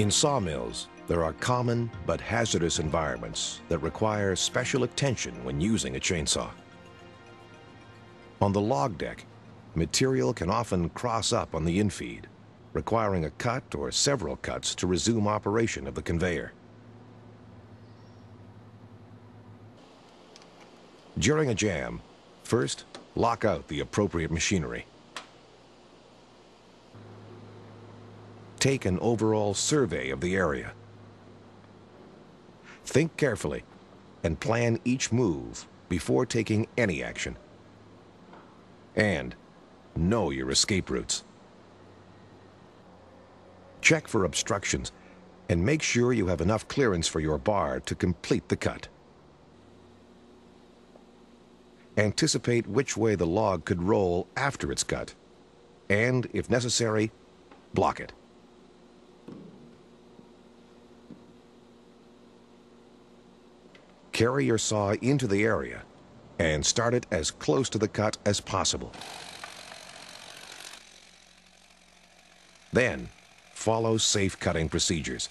In sawmills, there are common but hazardous environments that require special attention when using a chainsaw. On the log deck, material can often cross up on the infeed, requiring a cut or several cuts to resume operation of the conveyor. During a jam, first, lock out the appropriate machinery. Take an overall survey of the area. Think carefully and plan each move before taking any action. And know your escape routes. Check for obstructions and make sure you have enough clearance for your bar to complete the cut. Anticipate which way the log could roll after it's cut, and, if necessary, block it. Carry your saw into the area and start it as close to the cut as possible. Then, follow safe cutting procedures.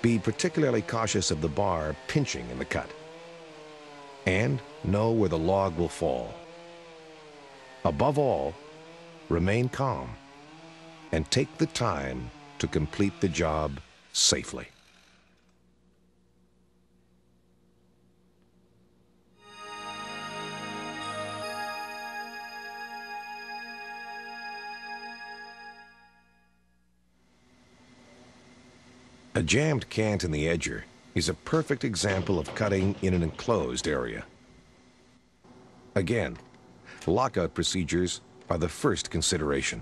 Be particularly cautious of the bar pinching in the cut. And know where the log will fall. Above all, remain calm and take the time to complete the job safely. A jammed cant in the edger is a perfect example of cutting in an enclosed area. Again, lockout procedures are the first consideration.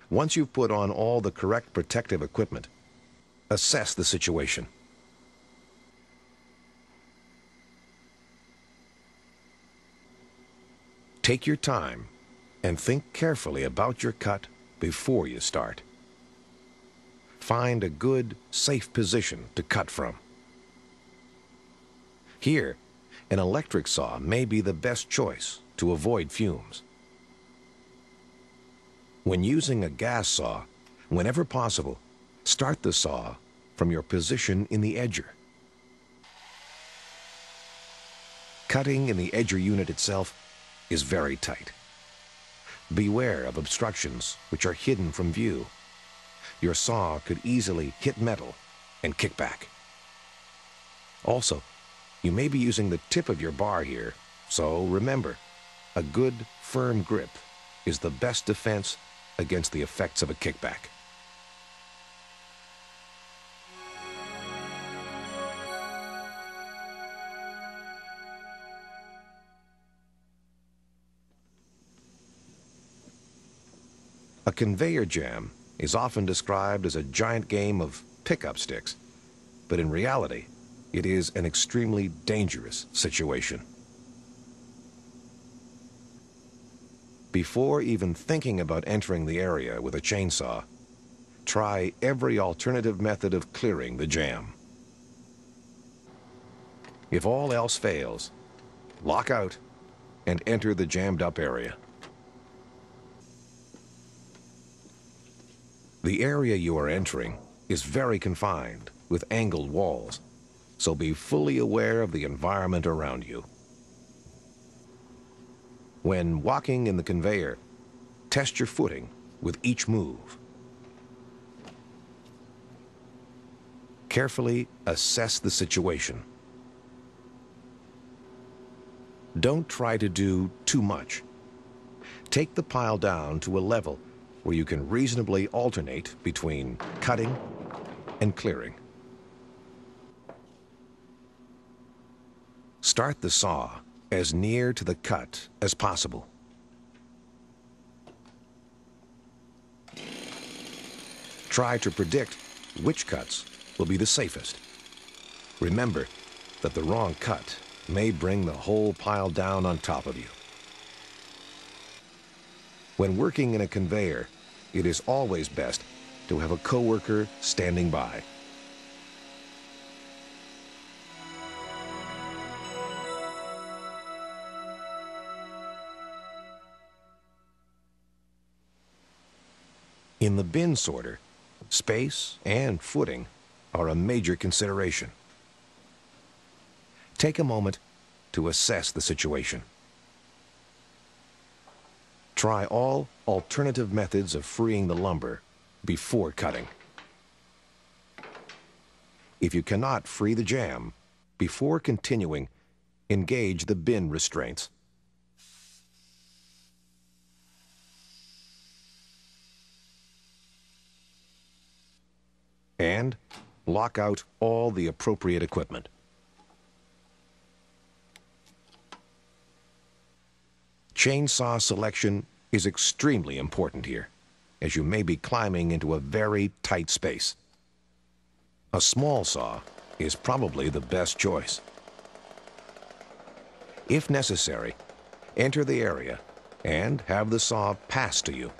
Once you've put on all the correct protective equipment, assess the situation. Take your time and think carefully about your cut before you start. Find a good, safe position to cut from. Here, an electric saw may be the best choice to avoid fumes. When using a gas saw, whenever possible, start the saw from your position in the edger. Cutting in the edger unit itself is very tight. Beware of obstructions which are hidden from view. Your saw could easily hit metal and kick back. Also, you may be using the tip of your bar here, so remember, a good, firm grip is the best defense against the effects of a kickback. A conveyor jam is often described as a giant game of pickup sticks, but in reality, it is an extremely dangerous situation. Before even thinking about entering the area with a chainsaw, try every alternative method of clearing the jam. If all else fails, lock out and enter the jammed up area. The area you are entering is very confined with angled walls, so be fully aware of the environment around you. When walking in the conveyor, test your footing with each move. Carefully assess the situation. Don't try to do too much. Take the pile down to a level where you can reasonably alternate between cutting and clearing. Start the saw as near to the cut as possible. Try to predict which cuts will be the safest. Remember that the wrong cut may bring the whole pile down on top of you. When working in a conveyor, it is always best to have a coworker standing by. In the bin sorter, space and footing are a major consideration. Take a moment to assess the situation. Try all alternative methods of freeing the lumber before cutting. If you cannot free the jam, before continuing, engage the bin restraints. And lock out all the appropriate equipment. Chainsaw selection is extremely important here, as you may be climbing into a very tight space. A small saw is probably the best choice. If necessary, enter the area and have the saw pass to you.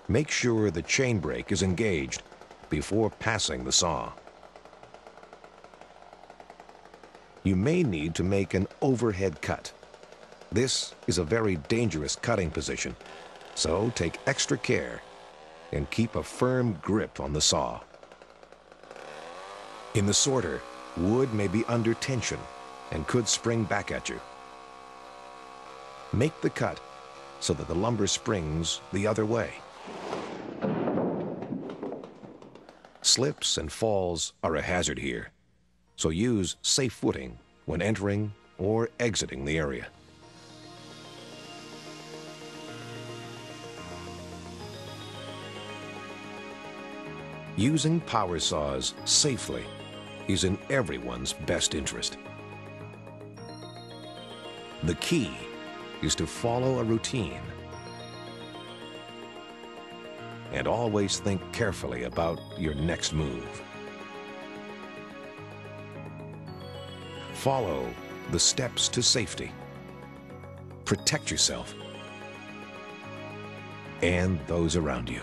Make sure the chain brake is engaged before passing the saw. You may need to make an overhead cut. This is a very dangerous cutting position, so take extra care and keep a firm grip on the saw. In the sorter, wood may be under tension and could spring back at you. Make the cut so that the lumber springs the other way. Slips and falls are a hazard here, so use safe footing when entering or exiting the area. Using power saws safely is in everyone's best interest. The key is to follow a routine and always think carefully about your next move. Follow the steps to safety. Protect yourself and those around you.